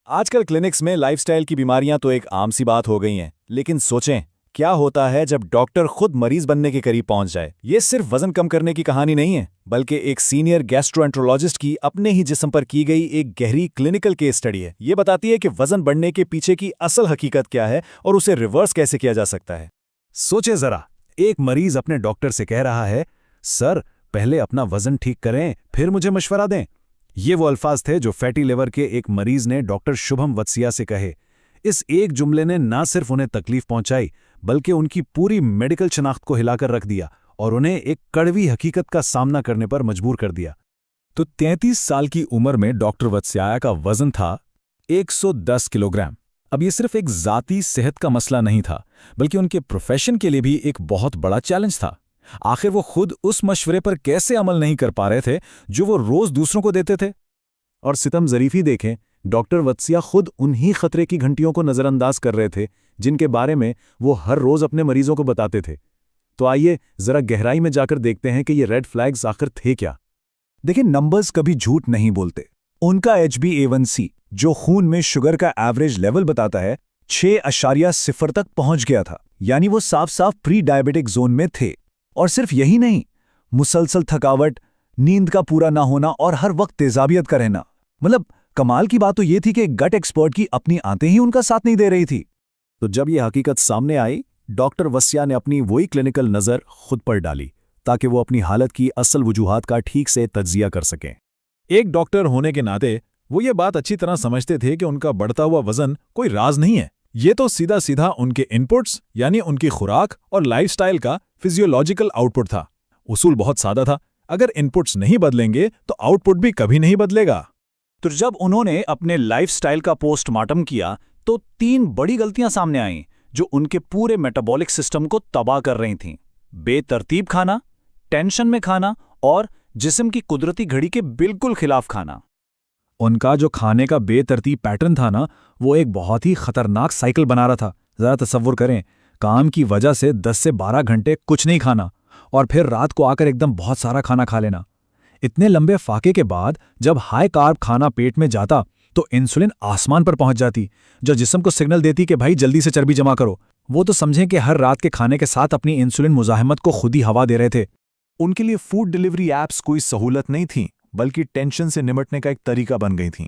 आजकल क्लिनिक्स में लाइफस्टाइल की बीमारियां तो एक आम सी बात हो गई हैं, लेकिन सोचें क्या होता है जब डॉक्टर खुद मरीज बनने के करीब पहुंच जाए। ये सिर्फ वजन कम करने की कहानी नहीं है, बल्कि एक सीनियर गैस्ट्रोएंटरोलॉजिस्ट की अपने ही जिस्म पर की गई एक गहरी क्लिनिकल केस स्टडी है। ये बताती है कि वजन बढ़ने के पीछे की असल हकीकत क्या है और उसे रिवर्स कैसे किया जा सकता है। सोचे जरा, एक मरीज अपने डॉक्टर से कह रहा है, सर पहले अपना वजन ठीक करें फिर मुझे मशवरा दें। ये वो अल्फाज थे जो फैटी लिवर के एक मरीज ने डॉक्टर शुभम वत्सिया से कहे। इस एक जुमले ने ना सिर्फ उन्हें तकलीफ पहुंचाई, बल्कि उनकी पूरी मेडिकल शनाख्त को हिलाकर रख दिया और उन्हें एक कड़वी हकीकत का सामना करने पर मजबूर कर दिया। तो 33 साल की उम्र में डॉक्टर वत्स्याया का वजन था 110 किलोग्राम। अब ये सिर्फ एक ज़ाती सेहत का मसला नहीं था, बल्कि उनके प्रोफेशन के लिए भी एक बहुत बड़ा चैलेंज था। आखिर वो खुद उस मशवरे पर कैसे अमल नहीं कर पा रहे थे जो वो रोज दूसरों को देते थे। और सितम ज़रीफ़ी देखें, डॉक्टर वत्सिया खुद उन्हीं खतरे की घंटियों को नज़रअंदाज कर रहे थे जिनके बारे में वो हर रोज़ अपने मरीजों को बताते थे। तो आइए ज़रा गहराई में जाकर देखते हैं कि ये रेड फ्लैग्स आखिर थे क्या। देखिए, नंबर्स कभी झूठ नहीं बोलते। उनका HbA1c, जो खून में शुगर का एवरेज लेवल बताता है, 6.0 तक पहुंच गया था। यानी वो साफ साफ प्री डायबिटिक जोन में थे। और सिर्फ यही नहीं, मुसलसल थकावट, नींद का पूरा ना होना और हर वक्त तेजाबियत का रहना। मतलब कमाल की बात तो ये थी कि गट एक्सपर्ट की अपनी आंतें ही उनका साथ नहीं दे रही थी। तो जब ये हकीकत सामने आई, डॉक्टर वत्सिया ने अपनी वही क्लिनिकल नज़र खुद पर डाली ताकि वो अपनी हालत की असल वजूहात का ठीक से तज्जिया कर सकें। एक डॉक्टर होने के नाते वो ये बात अच्छी तरह समझते थे कि उनका बढ़ता हुआ वजन कोई राज नहीं है। ये तो सीधा सीधा उनके इनपुट्स यानी उनकी खुराक और लाइफस्टाइल का फिजियोलॉजिकल आउटपुट था। उसूल बहुत सादा था, अगर इनपुट्स नहीं बदलेंगे तो आउटपुट भी कभी नहीं बदलेगा। तो जब उन्होंने अपने लाइफस्टाइल का पोस्टमार्टम किया तो 3 बड़ी गलतियां सामने आईं जो उनके पूरे मेटाबॉलिक सिस्टम को तबाह कर रही थीं। बेतरतीब खाना, टेंशन में खाना और जिस्म की कुदरती घड़ी के बिल्कुल खिलाफ खाना। उनका जो खाने का बेतरतीब पैटर्न था ना, वो एक बहुत ही खतरनाक साइकिल बना रहा था। जरा तसव्वुर करें, काम की वजह से 10 से 12 घंटे कुछ नहीं खाना और फिर रात को आकर एकदम बहुत सारा खाना खा लेना। इतने लंबे फाके के बाद जब हाई कार्ब खाना पेट में जाता तो इंसुलिन आसमान पर पहुंच जाती, जो जिस्म को सिग्नल देती कि भाई जल्दी से चर्बी जमा करो। वो तो समझें कि हर रात के खाने के साथ अपनी इंसुलिन मुजाहिमत को खुद ही हवा दे रहे थे। उनके लिए फूड डिलीवरी ऐप्स कोई सहूलत नहीं थी, बल्कि टेंशन से निपटने का एक तरीका बन गई थीं।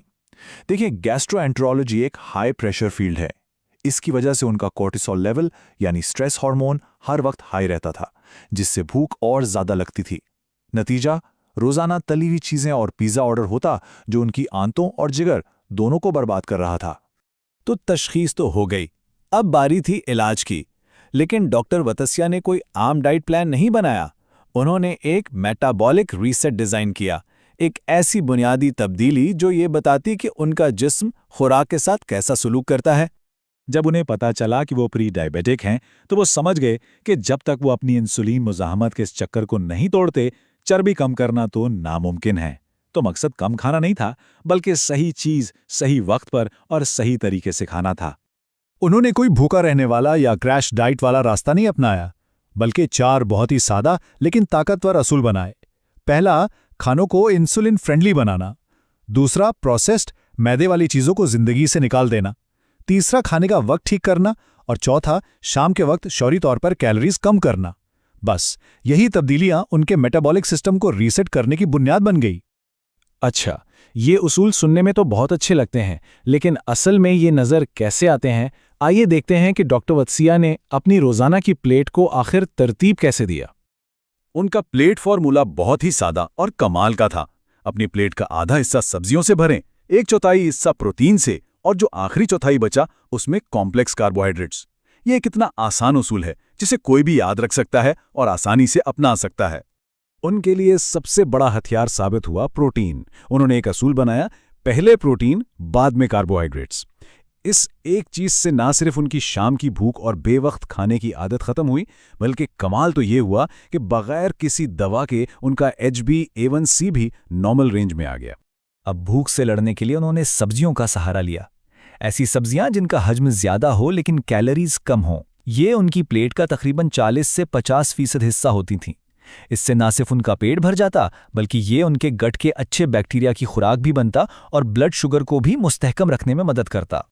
देखिए, गैस्ट्रोएंटरोलॉजी एक हाई प्रेशर फील्ड है। इसकी वजह से उनका कोर्टिसोल लेवल यानी स्ट्रेस हार्मोन हर वक्त हाई रहता था, जिससे भूख और ज्यादा लगती थी। नतीजा, रोजाना तली हुई चीजें और पिज्जा ऑर्डर होता जो उनकी आंतों और जिगर दोनों को बर्बाद कर रहा था। तो तशखीस तो हो गई, अब बारी थी इलाज की। लेकिन डॉक्टर वत्सिया ने कोई आम डाइट प्लान नहीं बनाया। उन्होंने एक मेटाबॉलिक रीसेट डिजाइन किया, एक ऐसी बुनियादी तब्दीली जो ये बताती कि उनका जिस्म खुराक के साथ कैसा सलूक करता है। जब उन्हें पता चला कि वो प्री डायबिटिक हैं, तो वो समझ गए कि जब तक वो अपनी इंसुलिन मुजाहमत के इस चक्कर को नहीं तोड़ते, चर्बी कम करना तो नामुमकिन है। तो मकसद कम खाना नहीं था, बल्कि सही चीज सही वक्त पर और सही तरीके से खाना था। उन्होंने कोई भूखा रहने वाला या क्रैश डाइट वाला रास्ता नहीं अपनाया, बल्कि 4 बहुत ही सादा लेकिन ताकतवर असूल बनाए। पहला, खानों को इंसुलिन फ्रेंडली बनाना। दूसरा, प्रोसेस्ड मैदे वाली चीजों को जिंदगी से निकाल देना। तीसरा, खाने का वक्त ठीक करना। और चौथा, शाम के वक्त शौरी तौर पर कैलोरीज कम करना। बस यही तब्दीलियां उनके मेटाबॉलिक सिस्टम को रीसेट करने की बुनियाद बन गई। अच्छा, ये उसूल सुनने में तो बहुत अच्छे लगते हैं, लेकिन असल में ये नज़र कैसे आते हैं? आइए देखते हैं कि डॉक्टर वत्सिया ने अपनी रोज़ाना की प्लेट को आखिर तरतीब कैसे दिया। उनका प्लेट फॉर्मूला बहुत ही सादा और कमाल का था। अपनी प्लेट का आधा हिस्सा सब्जियों से भरें, 1/4 हिस्सा प्रोटीन से और जो आखिरी चौथाई बचा उसमें कॉम्प्लेक्स कार्बोहाइड्रेट्स। यह कितना आसान उसूल है जिसे कोई भी याद रख सकता है और आसानी से अपना सकता है। उनके लिए सबसे बड़ा हथियार साबित हुआ प्रोटीन। उन्होंने एक असूल बनाया, पहले प्रोटीन बाद में कार्बोहाइड्रेट्स। इस एक चीज से ना सिर्फ उनकी शाम की भूख और बेवक्त खाने की आदत खत्म हुई, बल्कि कमाल तो ये हुआ कि बगैर किसी दवा के उनका HbA1c भी नॉर्मल रेंज में आ गया। अब भूख से लड़ने के लिए उन्होंने सब्जियों का सहारा लिया। ऐसी सब्जियां जिनका हजम ज्यादा हो लेकिन कैलोरीज कम हो। ये उनकी प्लेट का तकरीबन 40 से 50% हिस्सा होती थीं। इससे ना सिर्फ उनका पेट भर जाता बल्कि ये उनके गट के अच्छे बैक्टीरिया की खुराक भी बनता और ब्लड शुगर को भी मुस्तहकम रखने में मदद करता।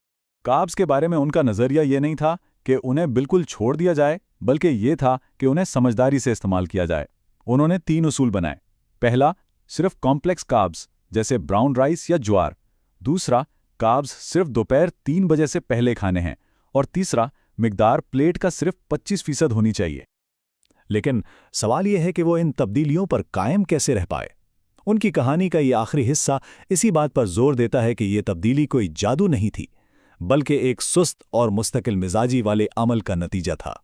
कार्ब्स के बारे में उनका नज़रिया ये नहीं था कि उन्हें बिल्कुल छोड़ दिया जाए, बल्कि ये था कि उन्हें समझदारी से इस्तेमाल किया जाए। उन्होंने 3 उसूल बनाए। पहला, सिर्फ कॉम्प्लेक्स कार्ब्स जैसे ब्राउन राइस या ज्वार। दूसरा, कार्ब्स सिर्फ दोपहर 3 बजे से पहले खाने हैं। और तीसरा, मिकदार प्लेट का सिर्फ 25% होनी चाहिए। लेकिन सवाल यह है कि वो इन तब्दीलियों पर कायम कैसे रह पाए। उनकी कहानी का ये आखिरी हिस्सा इसी बात पर जोर देता है कि ये तब्दीली कोई जादू नहीं थी, बल्कि एक सुस्त और मुस्तकिल मिजाजी वाले अमल का नतीजा था।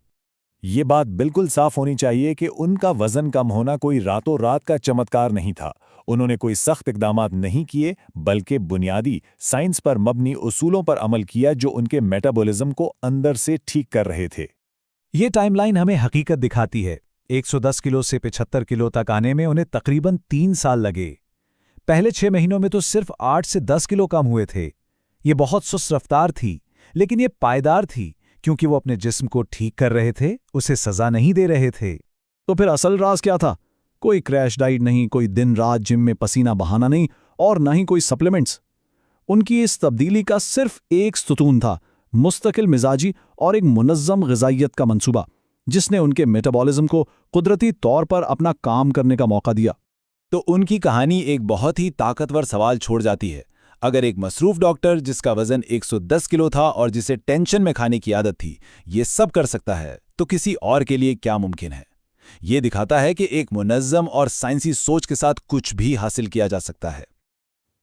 ये बात बिल्कुल साफ होनी चाहिए कि उनका वजन कम होना कोई रातों रात का चमत्कार नहीं था। उन्होंने कोई सख्त इकदामात नहीं किए, बल्कि बुनियादी साइंस पर मबनी उसूलों पर अमल किया जो उनके मेटाबॉलिज्म को अंदर से ठीक कर रहे थे। ये टाइमलाइन हमें हकीकत दिखाती है। 110 किलो से 75 किलो तक आने में उन्हें तकरीबन 3 साल लगे। पहले 6 महीनों में तो सिर्फ 8 से 10 किलो कम हुए थे। ये बहुत सुस्त रफ्तार थी, लेकिन ये पायदार थी क्योंकि वो अपने जिस्म को ठीक कर रहे थे, उसे सजा नहीं दे रहे थे। तो फिर असल राज क्या था? कोई क्रैश डाइट नहीं, कोई दिन रात जिम में पसीना बहाना नहीं, और ना ही कोई सप्लीमेंट्स। उनकी इस तब्दीली का सिर्फ एक स्तून था, मुस्तकिल मिजाजी और एक मुनज़्ज़म ग़िज़ाइयत का मंसूबा, जिसने उनके मेटाबॉलिज्म को कुदरती तौर पर अपना काम करने का मौका दिया। तो उनकी कहानी एक बहुत ही ताकतवर सवाल छोड़ जाती है। अगर एक मसरूफ डॉक्टर जिसका वजन 110 किलो था और जिसे टेंशन में खाने की आदत थी, ये सब कर सकता है, तो किसी और के लिए क्या मुमकिन है? ये दिखाता है कि एक मुनज़्ज़म और साइंसी सोच के साथ कुछ भी हासिल किया जा सकता है।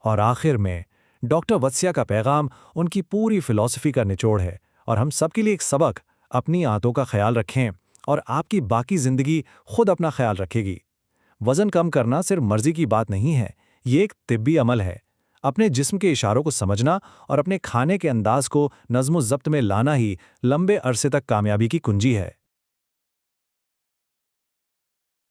और आखिर में डॉक्टर वत्स्या का पैगाम उनकी पूरी फिलॉसफी का निचोड़ है और हम सबके लिए एक सबक, अपनी आदतों का ख्याल रखें और आपकी बाकी ज़िंदगी खुद अपना ख्याल रखेगी। वज़न कम करना सिर्फ मर्जी की बात नहीं है, ये एक तिब्बी अमल है। अपने जिस्म के इशारों को समझना और अपने खाने के अंदाज को नज़्म-ओ-ज़ब्त में लाना ही लंबे अरसे तक कामयाबी की कुंजी है।